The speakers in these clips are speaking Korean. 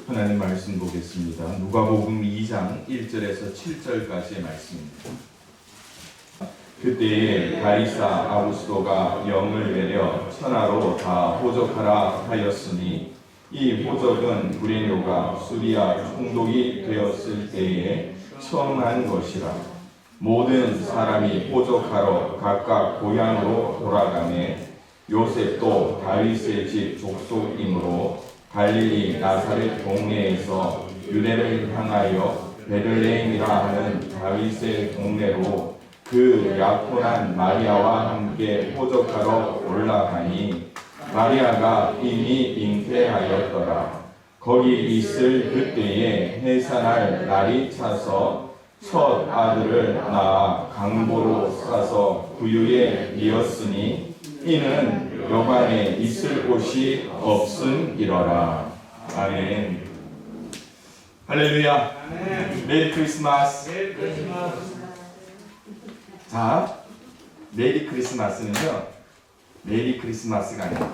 하나님 말씀 보겠습니다. 누가복음 2장 1절에서 7절까지의 말씀입니다. 그때에 가이사 아구스도가 영을 내려 천하로 다 호적하라 하였으니 이 호적은 구레뇨가 수리아 총독이 되었을 때에 처음 한 것이라. 모든 사람이 호적하러 각각 고향으로 돌아가매 요셉도 다윗의 집 족속이므로 갈릴리 나사렛 동네에서 유대를 향하여 베들레헴이라 하는 다윗의 동네로 그 약혼한 마리아와 함께 호적하러 올라가니 마리아가 이미 잉태하였더라. 거기 있을 그때에 해산할 날이 차서 첫 아들을 낳아 강보로 싸서 구유에 이었으니 이는 여관에 있을 곳이 없음이러라. 아멘. 할렐루야. 메리 크리스마스. 자, 메리 크리스마스는요, 메리 크리스마스가 아닙니다.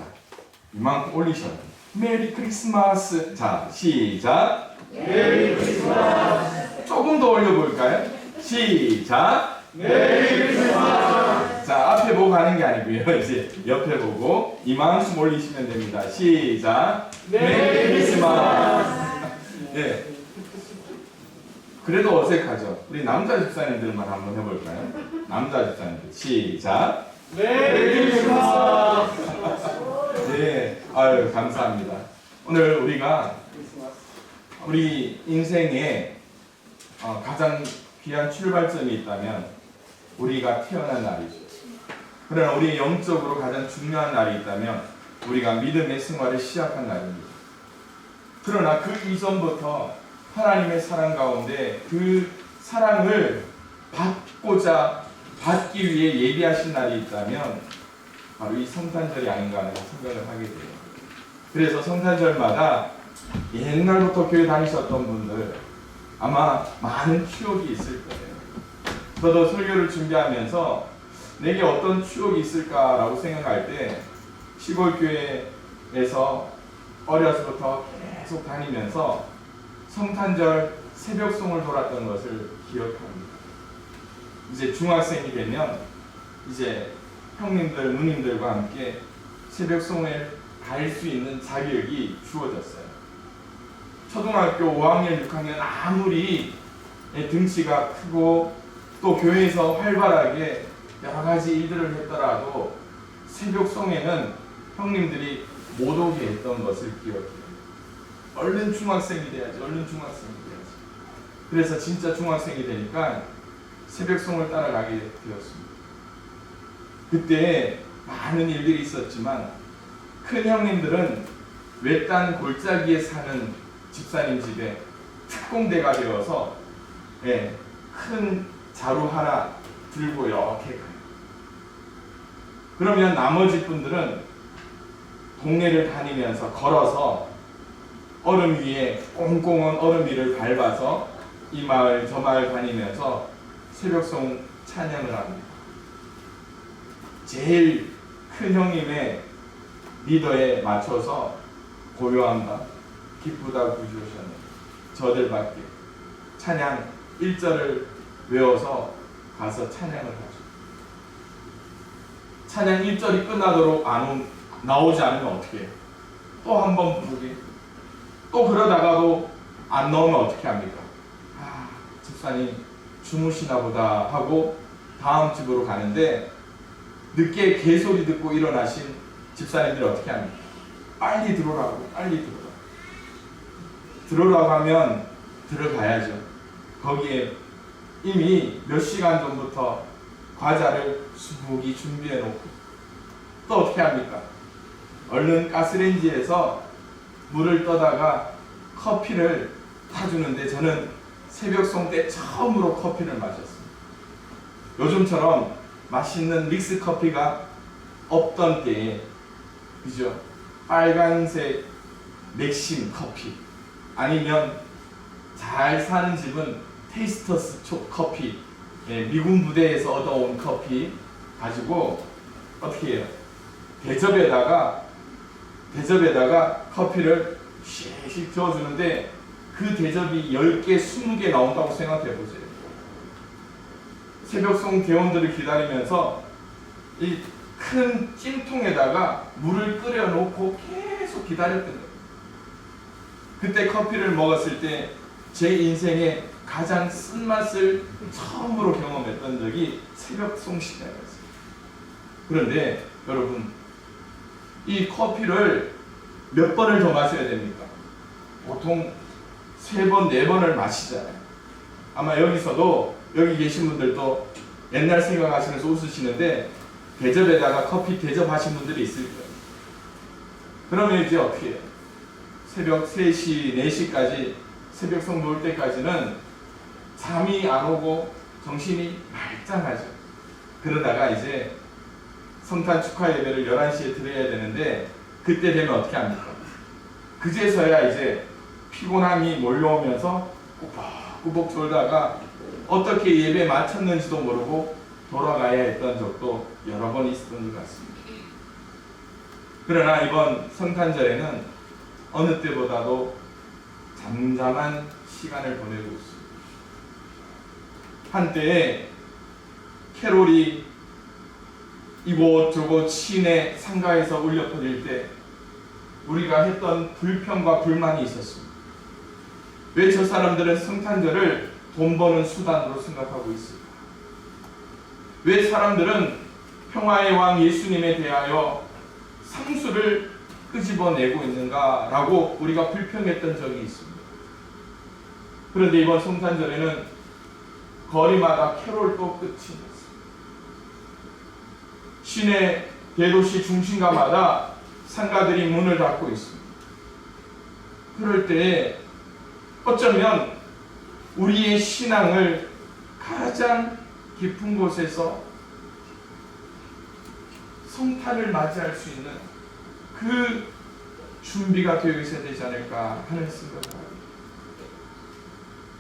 이만큼 올리셔야 돼요. 메리 크리스마스. 자, 시작. 메리 크리스마스. 조금 더 올려볼까요? 시작. 메리 크리스마스. 자, 앞에 보고 가는 게 아니고요. 이제 옆에 보고 이만큼 올리시면 됩니다. 시작. 메리 크리스마스. 네. 그래도 어색하죠. 우리 남자 집사님들만 한번 해볼까요? 남자 집사님들 시작. 메리 크리스마스. 네, 아유 감사합니다. 오늘 우리가 우리 인생에 가장 귀한 출발점이 있다면 우리가 태어난 날이죠. 그러나 우리 영적으로 가장 중요한 날이 있다면 우리가 믿음의 생활을 시작한 날입니다. 그러나 그 이전부터 하나님의 사랑 가운데 그 사랑을 받고자 받기 위해 예비하신 날이 있다면 바로 이 성탄절이 아닌가 하는 생각을 하게 돼요. 그래서 성탄절마다 옛날부터 교회 다니셨던 분들 아마 많은 추억이 있을 거예요. 저도 설교를 준비하면서 내게 어떤 추억이 있을까라고 생각할 때 시골 교회에서 어려서부터 계속 다니면서 성탄절 새벽송을 돌았던 것을 기억합니다. 이제 중학생이 되면 이제 형님들, 누님들과 함께 새벽송을 갈 수 있는 자격이 주어졌어요. 초등학교 5학년, 6학년 아무리 등치가 크고 또 교회에서 활발하게 여러 가지 일들을 했더라도 새벽송에는 형님들이 못 오게 했던 것을 기억해요. 얼른 중학생이 돼야지, 얼른 중학생이 돼야지. 그래서 진짜 중학생이 되니까 새벽송을 따라가게 되었습니다. 그때 많은 일들이 있었지만 큰 형님들은 외딴 골짜기에 사는 집사님 집에 특공대가 되어서 큰 자루 하나 들고 이렇게 가요. 그러면 나머지 분들은 동네를 다니면서 걸어서 얼음 위에 꽁꽁한 얼음 위를 밟아서 이 마을 저 마을 다니면서 새벽송 찬양을 합니다. 제일 큰 형님의 리더에 맞춰서 고요한 밤 기쁘다 구주셨네 저들밖에 찬양 1절을 외워서 가서 찬양을 하죠. 찬양 1절이 끝나도록 나오지 않으면 어떻게 해요? 또 한 번 부르게. 또 그러다가도 안 나오면 어떻게 합니까? 집사님 주무시나 보다 하고 다음 집으로 가는데 늦게 개소리 듣고 일어나신 집사님들이 어떻게 합니까? 빨리 들어오라고, 빨리 들어오라고 하면 들어가야죠. 거기에 이미 몇 시간 전부터 과자를 수북이 준비해 놓고 또 어떻게 합니까? 얼른 가스레인지에서 물을 떠다가 커피를 타주는데 저는 새벽송 때 처음으로 커피를 마셨습니다. 요즘처럼 맛있는 믹스 커피가 없던 때에 그죠? 빨간색 맥심 커피 아니면 잘 사는 집은 테이스터스 커피 미군 부대에서 얻어온 커피 가지고 어떻게 해요? 대접에다가 커피를 씩 저어주는데 그 대접이 10개, 20개 나온다고 생각해 보세요. 새벽송 대원들을 기다리면서 이 큰 찜통에다가 물을 끓여놓고 계속 기다렸던 거예요. 그때 커피를 먹었을 때 제 인생에 가장 쓴맛을 처음으로 경험했던 적이 새벽송 시간이었어요. 그런데 여러분, 이 커피를 몇 번을 더 마셔야 됩니까? 보통 3번, 4번을 마시잖아요. 아마 여기서도, 여기 계신 분들도 옛날 생각하시면서 웃으시는데 대접에다가 커피 대접하신 분들이 있을 거예요. 그러면 이제 어떻게 해요? 새벽 3시, 4시까지 새벽송 놓을 때까지는 잠이 안 오고 정신이 말짱하죠. 그러다가 이제 성탄 축하 예배를 11시에 드려야 되는데 그때 되면 어떻게 합니까? 그제서야 이제 피곤함이 몰려오면서 꾸벅꾸벅 졸다가 어떻게 예배 마쳤는지도 모르고 돌아가야 했던 적도 여러 번 있었던 것 같습니다. 그러나 이번 성탄절에는 어느 때보다도 잠잠한 시간을 보내고 있습니다. 한때에 캐롤이 이곳저곳 시내 상가에서 울려 퍼질 때 우리가 했던 불평과 불만이 있었습니다. 왜 저 사람들은 성탄절을 돈 버는 수단으로 생각하고 있을까? 왜 사람들은 평화의 왕 예수님에 대하여 상수를 끄집어내고 있는가라고 우리가 불평했던 적이 있습니다. 그런데 이번 성탄절에는 거리마다 캐롤도 끝이 났습니다. 시내 대도시 중심가마다 상가들이 문을 닫고 있습니다. 그럴 때 어쩌면 우리의 신앙을 가장 깊은 곳에서 성탄을 맞이할 수 있는 그 준비가 되어 있어야 되지 않을까 하는 생각을 합니다.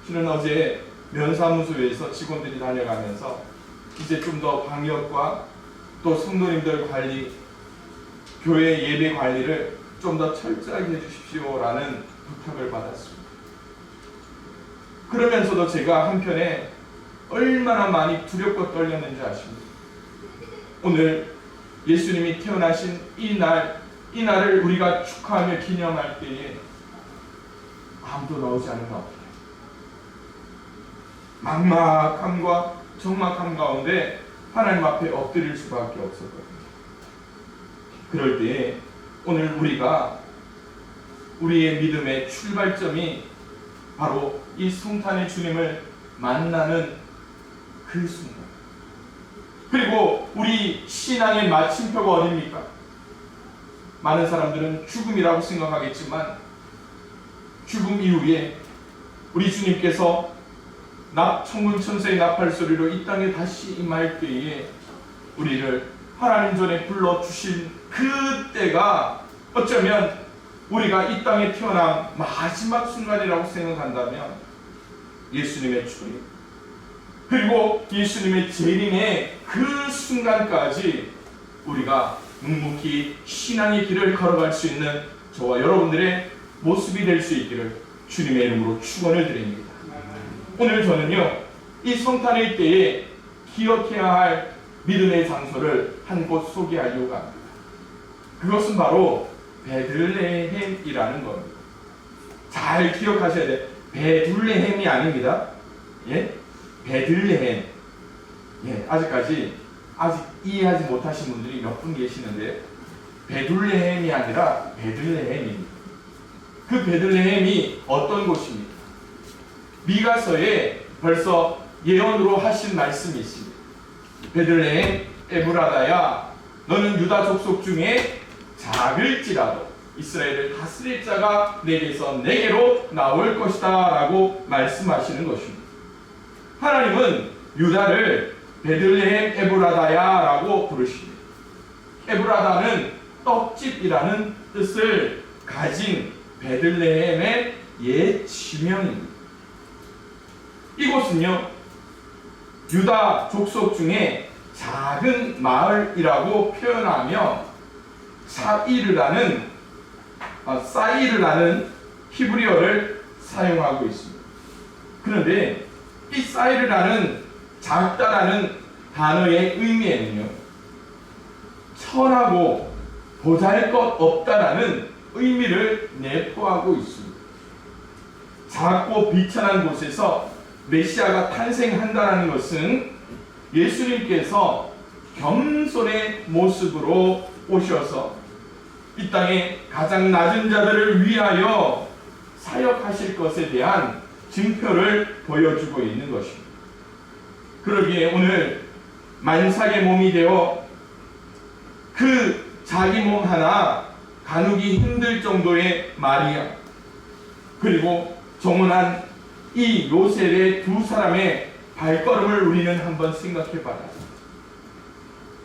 실은 어제 면사무소에서 직원들이 다녀가면서 이제 좀 더 방역과 또 성도님들 관리, 교회 예배 관리를 좀 더 철저하게 해주십시오라는 부탁을 받았습니다. 그러면서도 제가 한편에 얼마나 많이 두렵고 떨렸는지 아십니까? 오늘 예수님이 태어나신 이 날을 우리가 축하하며 기념할 때에 아무도 나오지 않으면 어떡해요? 막막함과 적막함 가운데 하나님 앞에 엎드릴 수밖에 없었거든요. 그럴 때에 오늘 우리가 우리의 믿음의 출발점이 바로 이 성탄의 주님을 만나는 그 순간, 그리고 우리 신앙의 마침표가 어딥니까? 많은 사람들은 죽음이라고 생각하겠지만 죽음 이후에 우리 주님께서 천군천사의 나팔소리로 이 땅에 다시 임할 때에 우리를 하나님 전에 불러주신 그때가 어쩌면 우리가 이 땅에 태어난 마지막 순간이라고 생각한다면 예수님의 출입, 그리고 예수님의 재림의 그 순간까지 우리가 묵묵히 신앙의 길을 걸어갈 수 있는 저와 여러분들의 모습이 될 수 있기를 주님의 이름으로 축원을 드립니다. 오늘 저는요, 이 성탄의 때에 기억해야 할 믿음의 장소를 한 곳 소개하려고 합니다. 그것은 바로 베들레헴이라는 겁니다. 잘 기억하셔야 돼요. 베들레헴이 아닙니다. 예? 베들레헴. 예, 아직 이해하지 못하신 분들이 몇 분 계시는데 베들레헴이 아니라 베들레헴입니다. 그 베들레헴이 어떤 곳입니까? 미가서에 벌써 예언으로 하신 말씀이 있습니다. 베들레헴 에브라다야, 너는 유다 족속 중에 작을지라도 이스라엘을 다스릴 자가 내게로 나올 것이다 라고 말씀하시는 것입니다. 하나님은 유다를 베들레헴 에브라다야 라고 부르십니다. 에브라다는 떡집이라는 뜻을 가진 베들레헴의 옛 지명입니다. 이곳은요, 유다 족속 중에 작은 마을이라고 표현하며 사이르라는 사이르라는 히브리어를 사용하고 있습니다. 그런데 이 사이르라는 작다라는 단어의 의미에는요, 천하고 보잘것없다라는 의미를 내포하고 있습니다. 작고 비천한 곳에서 메시아가 탄생한다는 것은 예수님께서 겸손의 모습으로 오셔서 이 땅에 가장 낮은 자들을 위하여 사역하실 것에 대한 증표를 보여주고 있는 것입니다. 그러기에 오늘 만삭의 몸이 되어 그 자기 몸 하나 가누기 힘들 정도의 마리아, 그리고 정혼한 이 요셉의 두 사람의 발걸음을 우리는 한번 생각해 봐라.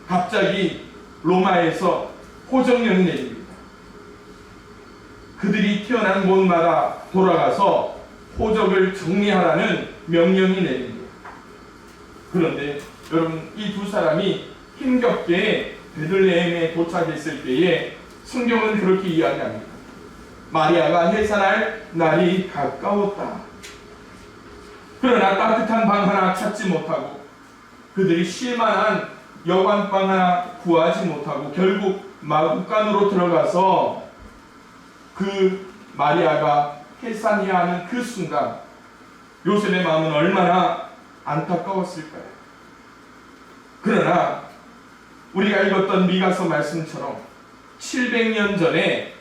갑자기 로마에서 호정령이 내립니다. 그들이 태어난 곳마다 돌아가서 호적을 정리하라는 명령이 내립니다. 그런데 여러분, 이 두 사람이 힘겹게 베들레헴에 도착했을 때에 성경은 그렇게 이야기합니다. 마리아가 해산할 날이 가까웠다. 그러나 따뜻한 방 하나 찾지 못하고 그들이 쉴만한 여관방 하나 구하지 못하고 결국 마구간으로 들어가서 그 마리아가 해산해야 하는 그 순간 요셉의 마음은 얼마나 안타까웠을까요? 그러나 우리가 읽었던 미가서 말씀처럼 700년 전에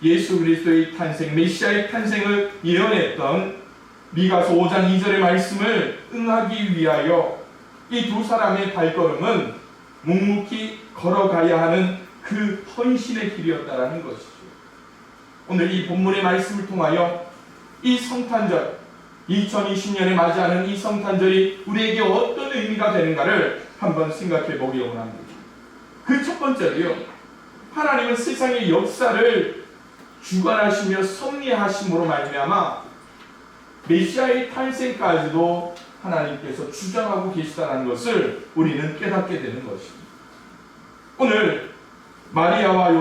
예수 그리스도의 탄생, 메시아의 탄생을 예언했던 미가서 5장 2절의 말씀을 응하기 위하여 이 두 사람의 발걸음은 묵묵히 걸어가야 하는 그 헌신의 길이었다라는 것이죠. 오늘 이 본문의 말씀을 통하여 이 성탄절, 2020년에 맞이하는 이 성탄절이 우리에게 어떤 의미가 되는가를 한번 생각해 보기 원합니다. 그 첫 번째로요, 하나님은 세상의 역사를 주관하시며 섭리하심으로 말미암아 메시아의 탄생까지도 하나님께서 주장하고 계시다는 것을 우리는 깨닫게 되는 것입니다. 오늘 마리아와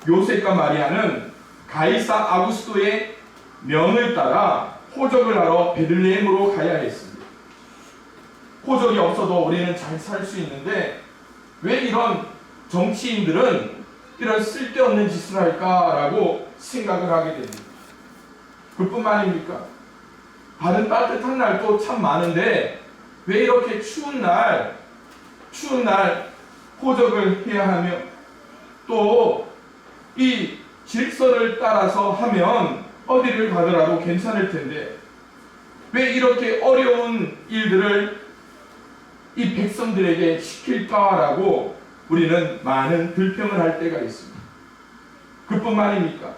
요셉과 마리아는 가이사 아구스토의 명을 따라 호적을 하러 베들레헴으로 가야 했습니다. 호적이 없어도 우리는 잘 살 수 있는데 왜 이런 정치인들은 이런 쓸데없는 짓을 할까라고 생각을 하게 됩니다. 그뿐만 아닙니까? 다른 따뜻한 날도 참 많은데 왜 이렇게 추운 날 호적을 해야 하며 또 이 질서를 따라서 하면 어디를 가더라도 괜찮을 텐데 왜 이렇게 어려운 일들을 이 백성들에게 시킬까라고 우리는 많은 불평을 할 때가 있습니다. 그뿐만 아닙니까?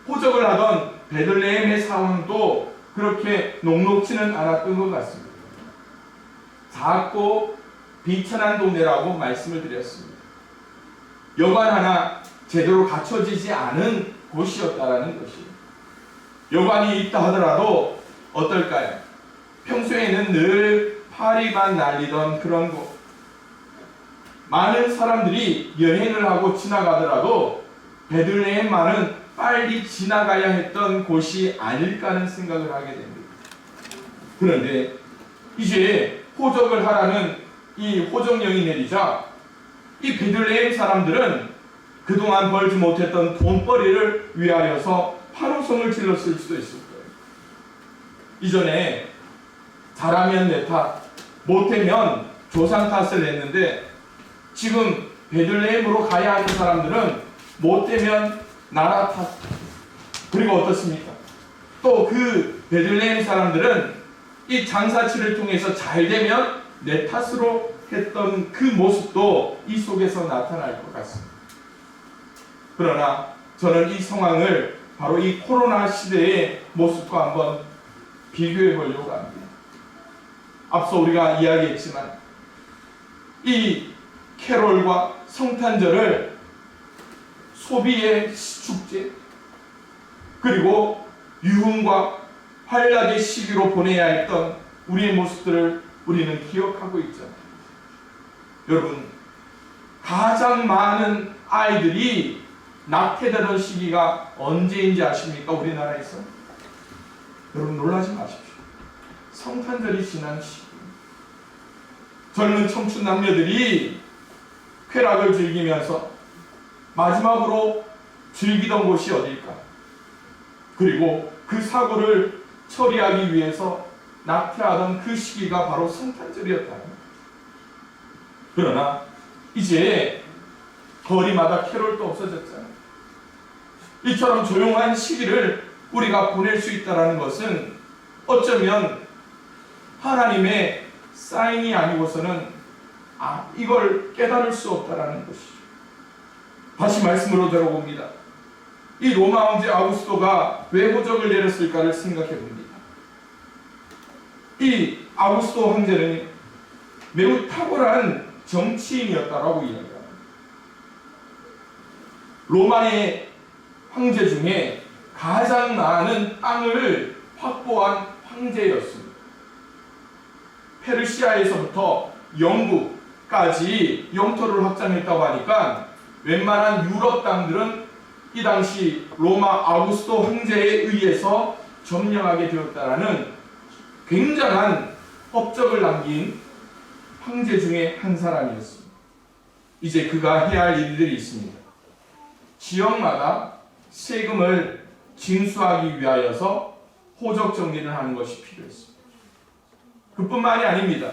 호적을 하던 베들레헴의 상황도 그렇게 녹록지는 않았던 것 같습니다. 작고 비천한 동네라고 말씀을 드렸습니다. 여관 하나 제대로 갖춰지지 않은 곳이었다라는 것이에요. 여관이 있다 하더라도 어떨까요? 평소에는 늘 파리만 날리던 그런 곳, 많은 사람들이 여행을 하고 지나가더라도 베들레헴만은 빨리 지나가야 했던 곳이 아닐까 하는 생각을 하게 됩니다. 그런데 이제 호적을 하라는 이 호적령이 내리자 이 베들레헴 사람들은 그동안 벌지 못했던 돈벌이를 위하여서 환호성을 질렀을 수도 있을 거예요. 이전에 잘하면 내 탓, 못하면 조상 탓을 냈는데 지금 베들레헴으로 가야 하는 사람들은 못되면 나라 탓. 그리고 어떻습니까? 또 그 베들레헴 사람들은 이 장사치를 통해서 잘 되면 내 탓으로 했던 그 모습도 이 속에서 나타날 것 같습니다. 그러나 저는 이 상황을 바로 이 코로나 시대의 모습과 한번 비교해 보려고 합니다. 앞서 우리가 이야기했지만 이 캐롤과 성탄절을 소비의 축제 그리고 유흥과 환락의 시기로 보내야 했던 우리의 모습들을 우리는 기억하고 있잖아요. 여러분, 가장 많은 아이들이 낙태되던 시기가 언제인지 아십니까? 우리나라에서. 여러분 놀라지 마십시오. 성탄절이 지난 시기, 젊은 청춘 남녀들이 쾌락을 즐기면서 마지막으로 즐기던 곳이 어딜까? 그리고 그 사고를 처리하기 위해서 낙태하던 그 시기가 바로 성탄절이었다. 그러나 이제 거리마다 캐롤도 없어졌잖아요. 이처럼 조용한 시기를 우리가 보낼 수 있다는 것은 어쩌면 하나님의 사인이 아니고서는 이걸 깨달을 수 없다는 것이죠. 다시 말씀으로 들어봅니다. 이 로마 황제 아우구스토가 왜 호적을 내렸을까를 생각해 봅니다. 이 아우구스토 황제는 매우 탁월한 정치인이었다라고 이야기합니다. 로마의 황제 중에 가장 많은 땅을 확보한 황제였습니다. 페르시아에서부터 영국까지 영토를 확장했다고 하니까 웬만한 유럽 땅들은 이 당시 로마 아우구스토 황제에 의해서 점령하게 되었다라는 굉장한 업적을 남긴 황제 중에 한 사람이었습니다. 이제 그가 해야 할 일들이 있습니다. 지역마다 세금을 징수하기 위하여서 호적 정리를 하는 것이 필요했습니다. 그뿐만이 아닙니다.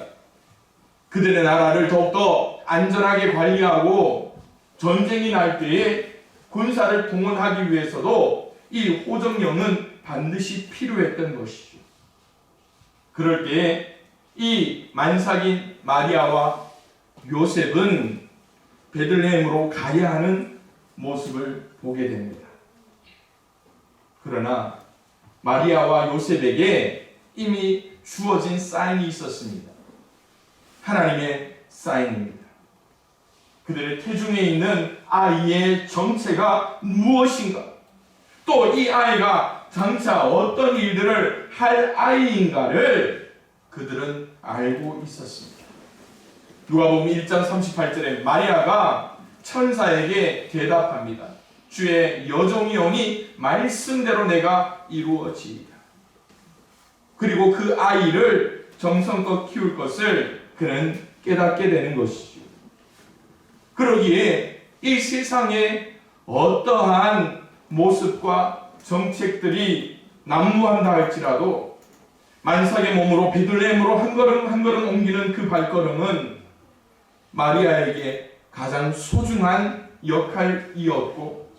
그들의 나라를 더욱더 안전하게 관리하고 전쟁이 날 때에 군사를 동원하기 위해서도 이 호적령은 반드시 필요했던 것이죠. 그럴 때에 이 만삭인 마리아와 요셉은 베들레헴으로 가야 하는 모습을 보게 됩니다. 그러나 마리아와 요셉에게 이미 주어진 사인이 있었습니다. 하나님의 사인입니다. 그들의 태중에 있는 아이의 정체가 무엇인가, 또 이 아이가 장차 어떤 일들을 할 아이인가를 그들은 알고 있었습니다. 누가복음 1장 38절에 마리아가 천사에게 대답합니다. 주의 여종이 오니 말씀대로 내가 이루어지이다. 그리고 그 아이를 정성껏 키울 것을 그는 깨닫게 되는 것이죠. 그러기에 이 세상에 어떠한 모습과 정책들이 난무한다 할지라도 만삭의 몸으로 베들레헴으로 한 걸음 한 걸음 옮기는 그 발걸음은 마리아에게 가장 소중한 역할이었고,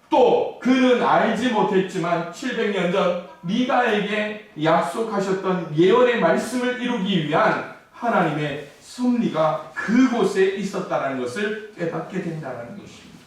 또 그는 알지 못했지만 700년 전 미가에게 약속하셨던 예언의 말씀을 이루기 위한 하나님의 섭리가 그곳에 있었다는 것을 깨닫게 된다는 것입니다.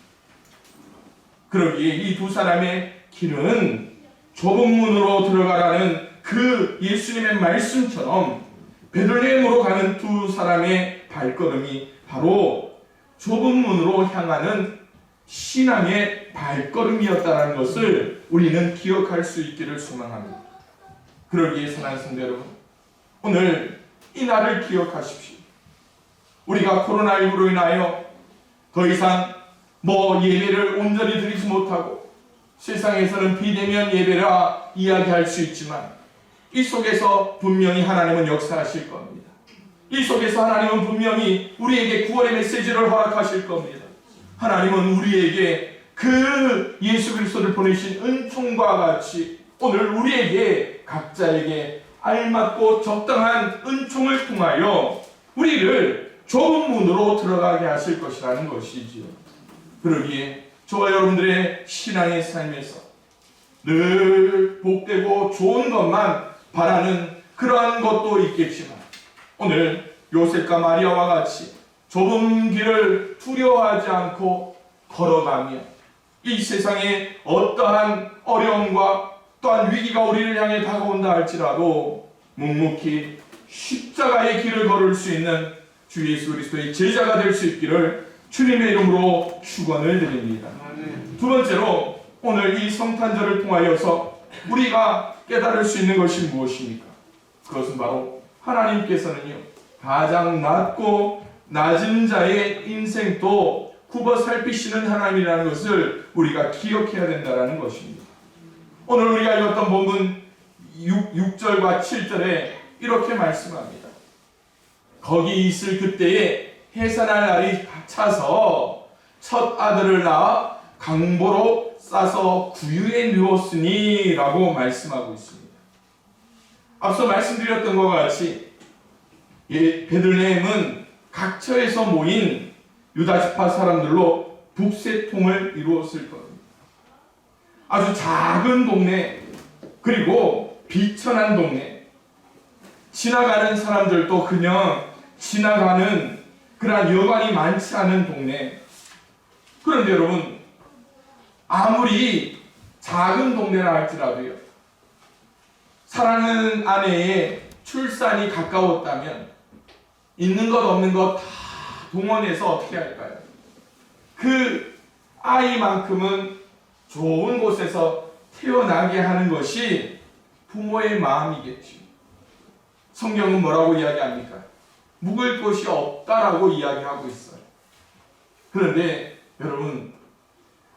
그러기에 이 두 사람의 길은 좁은 문으로 들어가라는 그 예수님의 말씀처럼 베들레헴으로 가는 두 사람의 발걸음이 바로 좁은 문으로 향하는 신앙의 발걸음이었다는 것을 우리는 기억할 수 있기를 소망합니다. 그러기에 사랑하는 성도 여러분, 오늘 이 날을 기억하십시오. 우리가 코로나19로 인하여 더 이상 예배를 온전히 드리지 못하고 세상에서는 비대면 예배라 이야기할 수 있지만 이 속에서 분명히 하나님은 역사하실 겁니다. 이 속에서 하나님은 분명히 우리에게 구원의 메시지를 허락하실 겁니다. 하나님은 우리에게 그 예수 그리스도를 보내신 은총과 같이 오늘 우리에게 각자에게 알맞고 적당한 은총을 통하여 우리를 좁은 문으로 들어가게 하실 것이라는 것이지요. 그러기에 저와 여러분들의 신앙의 삶에서 늘 복되고 좋은 것만 바라는 그러한 것도 있겠지만 오늘 요셉과 마리아와 같이 좁은 길을 두려워하지 않고 걸어가며 이 세상에 어떠한 어려움과 또한 위기가 우리를 향해 다가온다 할지라도 묵묵히 십자가의 길을 걸을 수 있는 주 예수 그리스도의 제자가 될 수 있기를 주님의 이름으로 축원을 드립니다. 두 번째로 오늘 이 성탄절을 통하여서 우리가 깨달을 수 있는 것이 무엇입니까? 그것은 바로 하나님께서는요 가장 낮고 낮은 자의 인생도 굽어 살피시는 하나님이라는 것을 우리가 기억해야 된다는 것입니다. 오늘 우리가 읽었던 본문 6절과 7절에 이렇게 말씀합니다. 거기 있을 그때에 해산할 날이 차서 첫 아들을 낳아 강보로 싸서 구유에 누웠으니 라고 말씀하고 있습니다. 앞서 말씀드렸던 것과 같이 베들레헴은 각처에서 모인 유다지파 사람들로 북새통을 이루었을 겁니다. 아주 작은 동네, 그리고 비천한 동네, 지나가는 사람들도 그냥 지나가는 그러한 여관이 많지 않은 동네. 그런데 여러분, 아무리 작은 동네라 할지라도요, 사랑하는 아내의 출산이 가까웠다면 있는 것 없는 것 다 동원해서 어떻게 할까요? 그 아이만큼은 좋은 곳에서 태어나게 하는 것이 부모의 마음이겠죠. 성경은 뭐라고 이야기합니까? 묵을 곳이 없다라고 이야기하고 있어요. 그런데 여러분,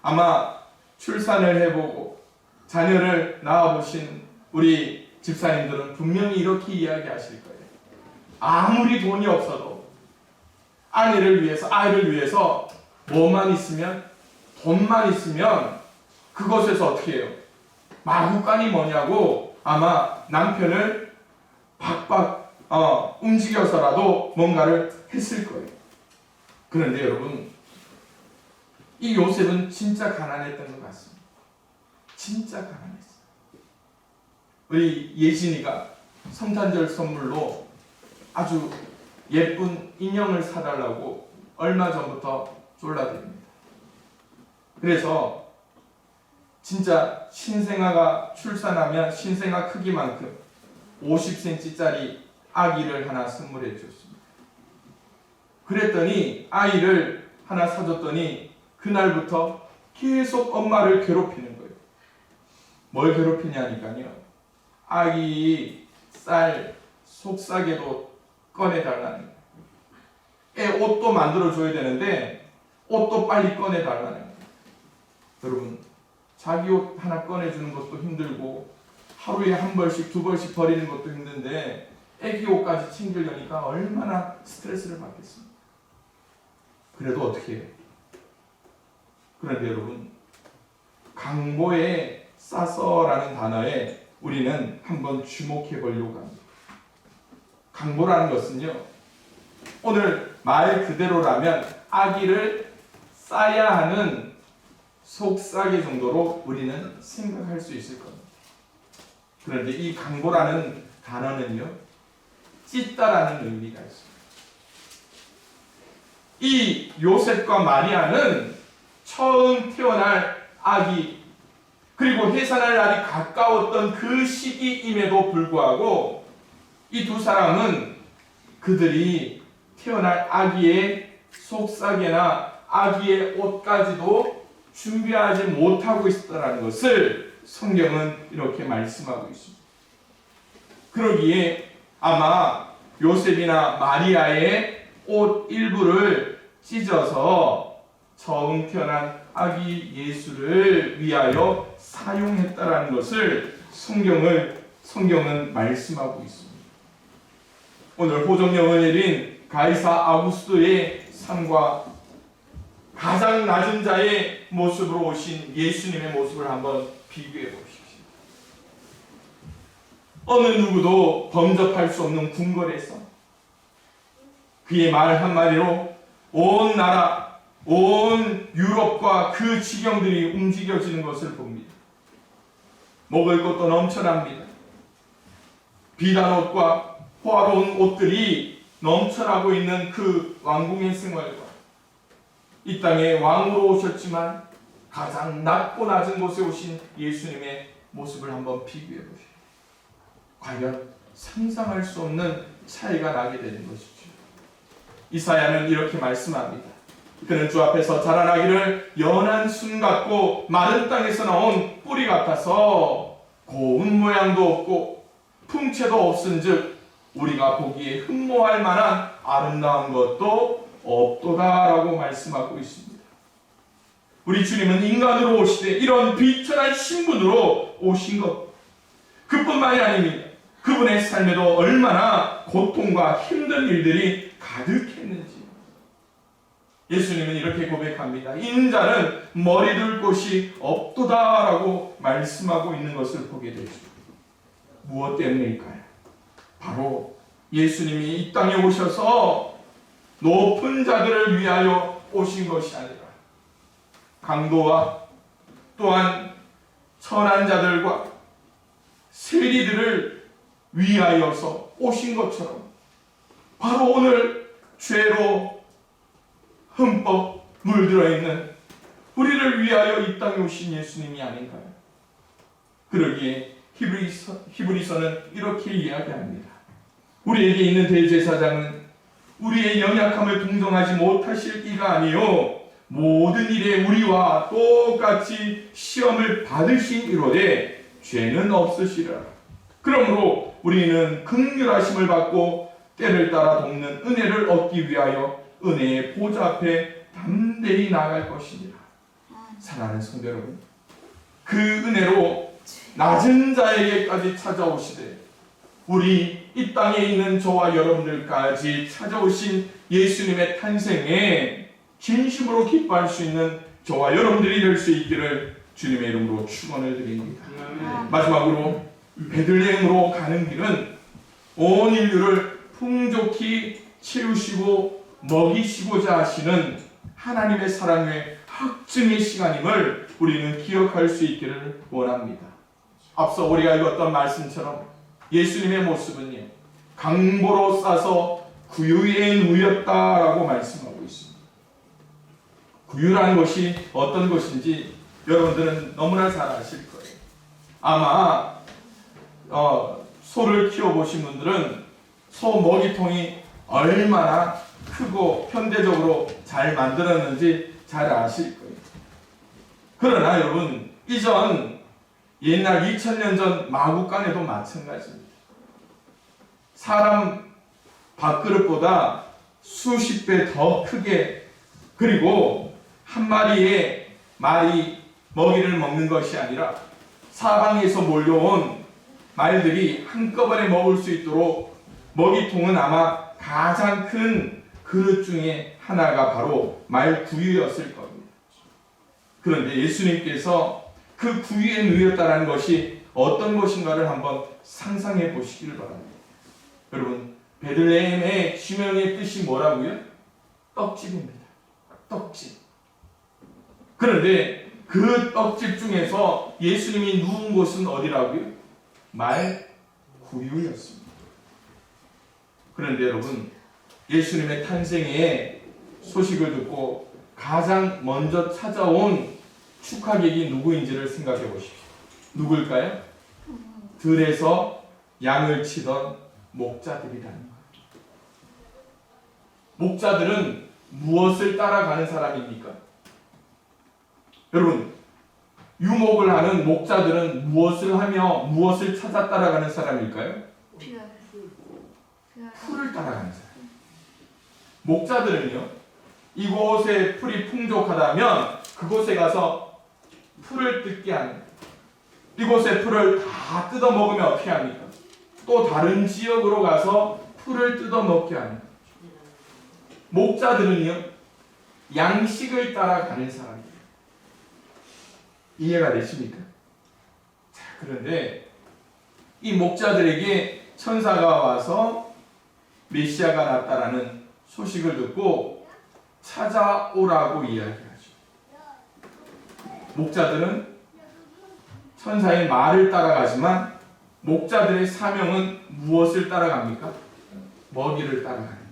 아마 출산을 해보고 자녀를 낳아보신 우리 집사님들은 분명히 이렇게 이야기하실 거예요. 아무리 돈이 없어도 아내를 위해서, 아이를 위해서 뭐만 있으면, 돈만 있으면 그것에서 어떻게 해요? 마구간이 뭐냐고 아마 남편을 박박 움직여서라도 뭔가를 했을 거예요. 그런데 여러분, 이 요셉은 진짜 가난했던 것 같습니다. 진짜 가난했어요. 우리 예진이가 성탄절 선물로 아주 예쁜 인형을 사달라고 얼마 전부터 졸라댑니다. 그래서 진짜 신생아가 출산하면 신생아 크기만큼 50cm짜리 아기를 하나 선물해 줬습니다. 그랬더니 아이를 하나 사줬더니 그날부터 계속 엄마를 괴롭히는 거예요. 뭘 괴롭히냐니까요. 아기 쌀 속삭여도 꺼내달라는 거예요. 애 옷도 만들어줘야 되는데 옷도 빨리 꺼내달라는 거예요. 여러분, 자기 옷 하나 꺼내주는 것도 힘들고 하루에 한 벌씩 두 벌씩 버리는 것도 힘든데 애기 옷까지 챙기려니까 얼마나 스트레스를 받겠습니까? 그래도 어떻게 해요? 그런데 여러분, 강보에 싸서라는 단어에 우리는 한번 주목해 보려고 합니다. 강보라는 것은요, 오늘 말 그대로라면 아기를 싸야 하는 속삭이 정도로 우리는 생각할 수 있을 겁니다. 그런데 이 강보라는 단어는요, 찢다라는 의미가 있습니다. 이 요셉과 마리아는 처음 태어날 아기, 그리고 해산할 날이 가까웠던 그 시기임에도 불구하고 이 두 사람은 그들이 태어날 아기의 속삭이나 아기의 옷까지도 준비하지 못하고 있었다는 것을 성경은 이렇게 말씀하고 있습니다. 그러기에 아마 요셉이나 마리아의 옷 일부를 찢어서 처음 태어난 아기 예수를 위하여 사용했다라는 것을 성경은 말씀하고 있습니다. 오늘 호정령을 내린 가이사 아구스토의 삶과 가장 낮은 자의 모습으로 오신 예수님의 모습을 한번 비교해 보십시오. 어느 누구도 범접할 수 없는 궁궐에서 그의 말 한마디로 온 나라, 온 유럽과 그 지경들이 움직여지는 것을 봅니다. 먹을 것도 넘쳐납니다. 비단 옷과 호화로운 옷들이 넘쳐나고 있는 그 왕궁의 생활과 이 땅에 왕으로 오셨지만 가장 낮고 낮은 곳에 오신 예수님의 모습을 한번 비교해 보십시오. 과연 상상할 수 없는 차이가 나게 되는 것이죠. 이사야는 이렇게 말씀합니다. 그는 주 앞에서 자라나기를 연한 순 같고 마른 땅에서 나온 뿌리 같아서 고운 모양도 없고 풍채도 없은즉 우리가 보기에 흠모할 만한 아름다운 것도 없도다라고 말씀하고 있습니다. 우리 주님은 인간으로 오시되 이런 비천한 신분으로 오신 것, 그뿐만이 아닙니다. 그분의 삶에도 얼마나 고통과 힘든 일들이 가득했는지. 예수님은 이렇게 고백합니다. 인자는 머리 둘 곳이 없도다라고 말씀하고 있는 것을 보게 되죠. 무엇 때문일까요? 바로 예수님이 이 땅에 오셔서 높은 자들을 위하여 오신 것이 아니라 강도와 또한 선한 자들과 세리들을 위하여서 오신 것처럼 바로 오늘 죄로 흠뻑 물들어 있는 우리를 위하여 이 땅에 오신 예수님이 아닌가요? 그러기에 히브리서는 이렇게 이야기합니다. 우리에게 있는 대제사장은 우리의 연약함을 동정하지 못하실 이가 아니요 모든 일에 우리와 똑같이 시험을 받으신 이로되 죄는 없으시라. 그러므로 우리는 긍휼하심을 받고 때를 따라 돕는 은혜를 얻기 위하여 은혜의 보좌 앞에 담대히 나아갈 것이니라. 사랑하는 성도 여러분, 그 은혜로 낮은 자에게까지 찾아오시되 우리 이 땅에 있는 저와 여러분들까지 찾아오신 예수님의 탄생에 진심으로 기뻐할 수 있는 저와 여러분들이 될 수 있기를 주님의 이름으로 축원을 드립니다. 마지막으로 베들레헴으로 가는 길은 온 인류를 풍족히 채우시고 먹이시고자 하시는 하나님의 사랑의 확증의 시간임을 우리는 기억할 수 있기를 원합니다. 앞서 우리가 읽었던 말씀처럼 예수님의 모습은요, 강보로 싸서 구유에 누였다라고 말씀하고 있습니다. 구유라는 것이 어떤 것인지 여러분들은 너무나 잘 아실 거예요. 아마 소를 키워보신 분들은 소 먹이통이 얼마나 크고 현대적으로 잘 만들었는지 잘 아실 거예요. 그러나 여러분, 이전 옛날 2000년 전 마구간에도 마찬가지입니다. 사람 밥그릇보다 수십 배 더 크게, 그리고 한 마리의 말이 먹이를 먹는 것이 아니라 사방에서 몰려온 말들이 한꺼번에 먹을 수 있도록 먹이통은 아마 가장 큰 그릇 중에 하나가 바로 말 구유였을 겁니다. 그런데 예수님께서 그 구유에 누였다는 것이 어떤 것인가를 한번 상상해 보시기를 바랍니다. 여러분, 베들레헴의 지명의 뜻이 뭐라고요? 떡집입니다. 떡집. 그런데 그 떡집 중에서 예수님이 누운 곳은 어디라고요? 말 구유였습니다. 그런데 여러분, 예수님의 탄생의 소식을 듣고 가장 먼저 찾아온 축하객이 누구인지를 생각해 보십시오. 누굴까요? 들에서 양을 치던 목자들이라는 거예요. 목자들은 무엇을 따라가는 사람입니까? 여러분, 유목을 하는 목자들은 무엇을 하며 무엇을 찾아 따라가는 사람일까요? 풀을 따라가는 사람. 목자들은요, 이곳에 풀이 풍족하다면 그곳에 가서 풀을 뜯게 하는, 이곳의 풀을 다 뜯어 먹으면 어떻게 합니까? 또 다른 지역으로 가서 풀을 뜯어 먹게 하는. 목자들은요, 양식을 따라가는 사람이에요. 이해가 되십니까? 자, 그런데 이 목자들에게 천사가 와서 메시아가 났다라는 소식을 듣고 찾아오라고 이야기하죠. 목자들은 천사의 말을 따라가지만 목자들의 사명은 무엇을 따라갑니까? 먹이를 따라가는 거예요.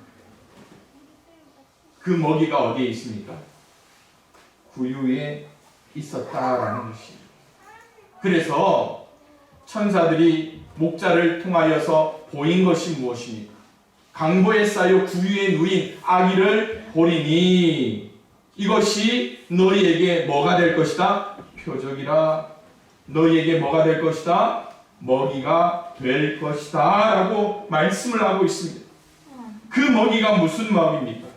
그 먹이가 어디에 있습니까? 구유에 있었다라는 것입니다. 그래서 천사들이 목자를 통하여서 보인 것이 무엇입니까? 강보에 쌓여 구유에 누인 아기를 보리니 이것이 너희에게 뭐가 될 것이다? 표적이라. 너희에게 뭐가 될 것이다? 먹이가 될 것이다 라고 말씀을 하고 있습니다. 그 먹이가 무슨 먹입니까?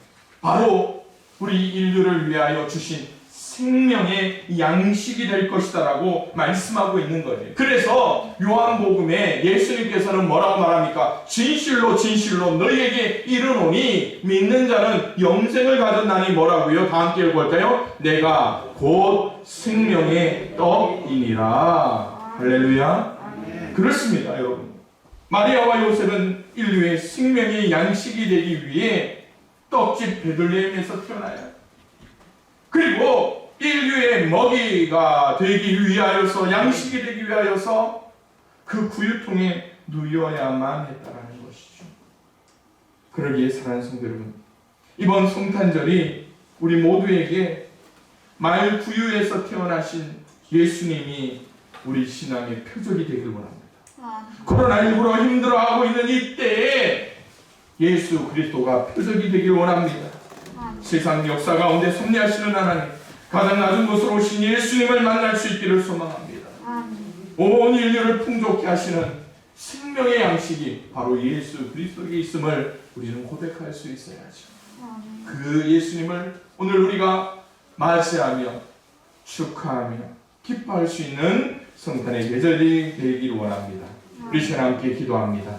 바로 우리 인류를 위하여 주신 생명의 양식이 될 것이다라고 말씀하고 있는 거죠. 그래서 요한복음에 예수님께서는 뭐라고 말합니까? 진실로 진실로 너희에게 이르노니 믿는 자는 영생을 가졌나니 뭐라고요? 다 함께 읽어볼까요? 내가 곧 생명의 떡이니라. 할렐루야. 그렇습니다, 여러분. 마리아와 요셉은 인류의 생명의 양식이 되기 위해 떡집 베들레헴에서 태어나요. 그리고 인류의 먹이가 되기 위하여서, 양식이 되기 위하여서 그 구유통에 누여야만 했다라는 것이죠. 그러기에 사랑하는 성도 여러분, 이번 성탄절이 우리 모두에게 말 구유에서 태어나신 예수님이 우리 신앙의 표적이 되길 원합니다. 코로나19로 힘들어하고 있는 이때에 예수 그리스도가 표적이 되길 원합니다. 세상 역사 가운데 섭리하시는 하나님, 가장 낮은 곳으로 오신 예수님을 만날 수 있기를 소망합니다. 온 인류를 풍족케 하시는 생명의 양식이 바로 예수 그리스도에 있음을 우리는 고백할 수 있어야죠. 그 예수님을 오늘 우리가 맞이하며 축하하며 기뻐할 수 있는 성탄의 계절이 되기를 원합니다. 우리 시간 함께 기도합니다.